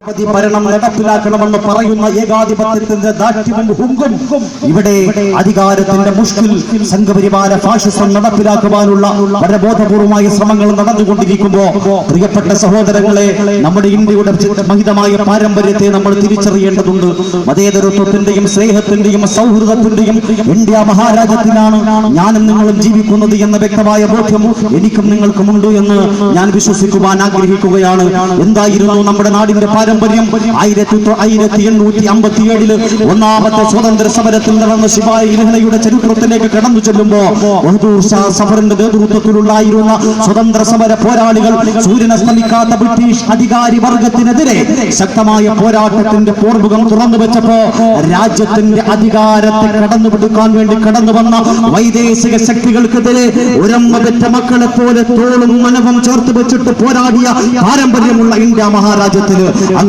ഭരണം നടപ്പിലാക്കണമെന്ന് പറയുന്ന ഏകാധിപത്യത്തിന്റെ ദാഷ്ട്യവും ഹുങ്കും ഇവിടെ അധികാരത്തിന്റെ മുഷ്കിൽ സംഘപരിവാര ഫാഷിസം നടപ്പിലാക്കുവാനുള്ള പരബോധപൂർവമായ ശ്രമങ്ങൾ നടന്നുകൊണ്ടിരിക്കുമ്പോ പ്രിയപ്പെട്ട സഹോദരങ്ങളെ, നമ്മുടെ ഇന്ത്യയുടെ മഹിതമായ പാരമ്പര്യത്തെ നമ്മൾ തിരിച്ചറിയേണ്ടതുണ്ട്. മതേതരത്വത്തിന്റെയും സ്നേഹത്തിന്റെയും സൗഹൃദത്തിന്റെയും ഇന്ത്യ മഹാരാജ്യത്തിലാണ് ഞാനും നിങ്ങളും ജീവിക്കുന്നത് എന്ന വ്യക്തമായ ബോധ്യം എനിക്കും നിങ്ങൾക്കുമുണ്ട് എന്ന് ഞാൻ വിശ്വസിക്കുവാൻ ആഗ്രഹിക്കുകയാണ്. എന്തായിരുന്നു നമ്മുടെ നാടിന്റെ പാരമ്പര്യം? 1857 ഒന്നാമത്തെ സ്വാതന്ത്ര്യ സമരത്തിൽ നടന്ന ശിവായി ലഹളയുടെ ചരിത്രത്തിലേക്ക് കടന്നു ചെല്ലുമ്പോ ബഹദൂർ ഷാ സഫറിന്റെ നേതൃത്വത്തിലുണ്ടായിരുന്ന സ്വതന്ത്ര സമര പോരാളികൾ സൂര്യനസ്തമിക്കാത്ത ബ്രിട്ടീഷ് അധികാരി വർഗത്തിനെതിരെ ശക്തമായ പോരാട്ടത്തിന്റെ പോർമുഖം തുറന്നു വെച്ചപ്പോ രാജ്യത്തിന്റെ അധികാരത്തെ കടന്നുപിടിക്കാൻ വേണ്ടി കടന്നു വന്ന വൈദേശിക ശക്തികൾക്കെതിരെ ഒരമ്മ പെറ്റ മക്കളെ പോലെ തോളും മനവും ചേർത്ത് വെച്ചിട്ട് പോരാടിയ പാരമ്പര്യമുള്ള ഇന്ത്യ മഹാരാജ്യത്തിന്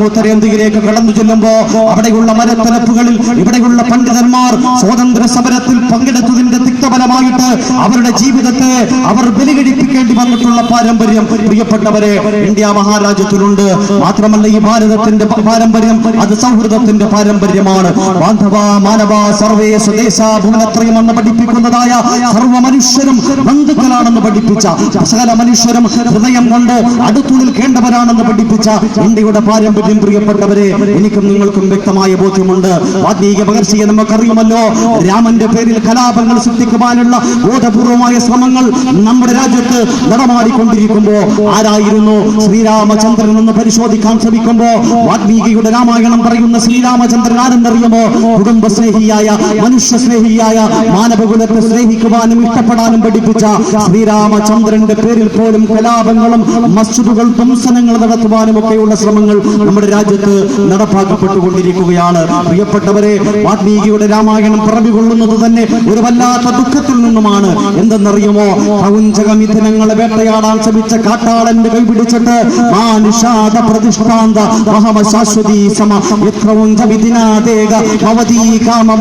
ഉത്തരേന്ത്യയിലേക്ക് കടന്നു ചെല്ലുമ്പോ അവിടെയുള്ള മരത്തലപ്പുകളിൽ ഇവിടെയുള്ള പണ്ഡിതന്മാർ സ്വാതന്ത്ര്യ സമരത്തിൽ പങ്കെടുത്തതിന്റെ തിക്തഫലമായിട്ട് അവരുടെ ജീവിതത്തെ അവർ ബലികഴിപ്പിക്കേണ്ടി വന്നിട്ടുള്ള പാരമ്പര്യം പ്രിയപ്പെട്ടവരെ ഇന്ത്യ മഹാരാജ്യത്തിലുണ്ട്. മാത്രമല്ല, ഈ ഭാരതത്തിന്റെ പാരമ്പര്യം അത് സൗഹൃദത്തിന്റെ പാരമ്പര്യമാണ്. ബാന്ധവ മാനവ സർവേ സ്വദേശ ഭുവനത്രയം എന്ന് പഠിപ്പിക്കുന്നതായ സർവ്വ മനുഷ്യരും ബന്ധുക്കളാണെന്ന് പഠിപ്പിച്ച, സകല മനുഷ്യരും ഹൃദയം കൊണ്ട് അടുത്തു നിൽക്കേണ്ടവരാണെന്ന് പഠിപ്പിച്ച ഇന്ത്യയുടെ പാരമ്പര്യം പ്രിയപ്പെട്ടവരെ എനിക്കും നിങ്ങൾക്കും വ്യക്തമായ ബോധ്യമുണ്ട്. വാത്മീക മഹർഷിയെ നമുക്കറിയുമല്ലോ. രാമന്റെ പേരിൽ കലാപങ്ങൾ സൃഷ്ടിക്കുവാനുള്ള ബോധപൂർവമായ ശ്രമങ്ങൾ നമ്മുടെ രാജ്യത്ത് നടമാടിക്കൊണ്ടിരിക്കുമ്പോ ആരായിരുന്നു ശ്രീരാമചന്ദ്രൻ എന്ന് പരിശോധിക്കാൻ ശ്രമിക്കുമ്പോ വാത്മീകിയുടെ രാമായണം പറയുന്ന ശ്രീരാമചന്ദ്രൻ ആരെന്നറിയുമോ? കുടുംബസ്നേഹിയായ, മനുഷ്യസ്നേഹിയായ, മാനവകുലത്തെ സ്നേഹിക്കുവാനും ഇഷ്ടപ്പെടാനും പഠിപ്പിച്ച ശ്രീരാമചന്ദ്രന്റെ പേരിൽ പോലും കലാപങ്ങളും മസ്ജിദുകൾ ധ്വംസനങ്ങൾ നടത്തുവാനും ഒക്കെയുള്ള ശ്രമങ്ങൾ നമ്മുടെ രാജ്യത്ത് നടപ്പാക്കപ്പെട്ടുകൊണ്ടിരിക്കുകയാണ്. പ്രിയപ്പെട്ടവരെ, വാത്മീകിയുടെ രാമായണം പിറവികൊള്ളുന്നത് തന്നെ ഒരു വല്ലാത്ത ദുഃഖത്തിൽ നിന്നുമാണ്. എന്തെന്നറിയുമോ? പ്രപഞ്ചകമിഥുനങ്ങളെ വേട്ടയാടാൻ ശ്രമിച്ച കാട്ടാളന്റെ കൈപിടിച്ചിട്ട് മാനുഷാദ പ്രതിഷ്ഠാന്ത മഹമശാശ്വതി സമ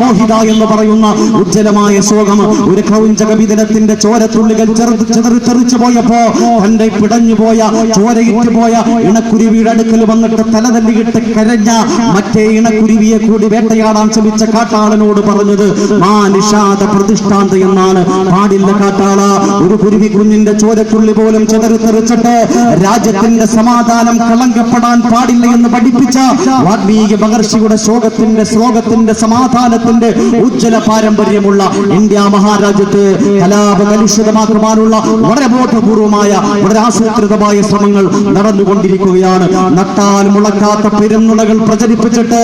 മോഹിത എന്ന് പറയുന്ന ഉജ്ജ്വലമായ ശ്ലോകം ഒരു ക്രൗഞ്ചകമിഥുനത്തിന്റെ ചോരത്തുള്ളികൾ ചെറുത്തെറിച്ചു പോയപ്പോ തന്റെ പിടഞ്ഞുപോയ ചോരയിട്ടുപോയ ഇണക്കുരുവിയുടെ അടുക്കൽ വന്നിട്ട് തലതല്ലിയിട്ട് കരഞ്ഞ മറ്റേ ഇണക്കുരുവിയെ കൂടി വേട്ടയാടാൻ ശ്രമിച്ച കാട്ടാളനോട് പറഞ്ഞത് മാനുഷാദ പ്രതിഷ്ഠാന്ത എന്നാണ്. പാടില്ല കാട്ടാള, ഒരു കുരുവി കുഞ്ഞിന്റെ ചോരത്തുള്ളി പോലും ചെതറിത്തെറിച്ചിട്ട് രാജ്യത്തിന്റെ സമാധാനം കളങ്കപ്പെടാൻ പാടില്ല എന്ന് പഠിപ്പിച്ച വാത്മീകി മഹർഷിയുടെ ശ്ലോകത്തിന്റെ സമാധാനത്തിന്റെ ഉജ്ജ്വല പാരമ്പര്യമുള്ള ഇന്ത്യ മഹാരാജ്യത്ത് കലാപകലുഷിതമാക്കുവാനുള്ള വളരെ ബോധപൂർവമായ വളരെ ആസൂത്രിതമായ ശ്രമങ്ങൾ നടന്നുകൊണ്ടിരിക്കുകയാണ്. നട്ടാൽ മുളക്കാത്ത പെരുന്നുണകൾ പ്രചരിപ്പിച്ചിട്ട്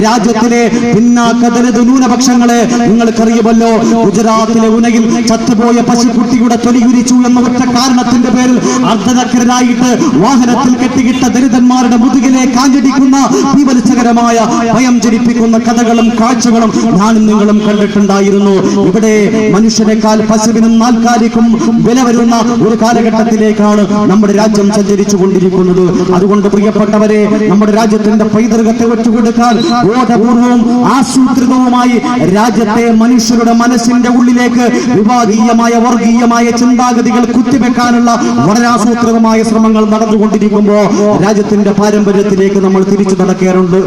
രാജ്യത്തിലെ പിന്നാക്ക ദലിത് ന്യൂനപക്ഷങ്ങളെ നിങ്ങൾക്കറിയുമല്ലോ. ഗുജറാത്തിലെ ഉനയിൽ ചത്തുപോയ പശുക്കുട്ടിയുടെ തൊലിയുരിച്ചു എന്ന ഒറ്റ കാരണത്തിന്റെ പേരിൽ അർദ്ധനഗ്നരായിട്ട് വാഹനത്തിൽ കെട്ടിയിട്ട ദരിദ്രന്മാരുടെ മുതുകിലെ കാഞ്ഞടിക്കുന്ന വിവത്സകരമായ ഭയം ജനിപ്പിക്കുന്ന കഥകളും കാഴ്ചകളും ഞാനും നിങ്ങളും കണ്ടിട്ടുണ്ടായിരുന്നു. ഇവിടെ മനുഷ്യനേക്കാൾ പശുവിനും നാൽക്കാലിക്കും വില വരുന്ന ഒരു കാലഘട്ടത്തിലേക്കാണ് നമ്മുടെ രാജ്യം സഞ്ചരിച്ചു കൊണ്ടിരിക്കുന്നത്. അതുകൊണ്ട് പ്രിയപ്പെട്ടവരെ, നമ്മുടെ രാജ്യത്തിന്റെ പൈതൃകത്തെ ഒറ്റുകൊടുക്കാൻ ബോധപൂർവവും ആസൂത്രിതവുമായി രാജ്യത്തെ മനുഷ്യരുടെ മനസ്സിന്റെ ഉള്ളിലേക്ക് വിഭാഗീയമായ വർഗീയമായ ചിന്താഗതികൾ കുത്തിവെക്കാനുള്ള വളരെ ആസൂത്രിതമായ ശ്രമങ്ങൾ നടന്നുകൊണ്ടിരിക്കുമ്പോ രാജ്യത്തിന്റെ പാരമ്പര്യത്തിലേക്ക് നമ്മൾ തിരിച്ചു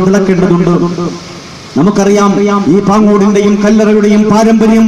നടക്കേണ്ടതുണ്ട്. നമുക്കറിയാം, ഈ പാങ്ങോടിന്റെയും കല്ലറയുടെയും പാരമ്പര്യം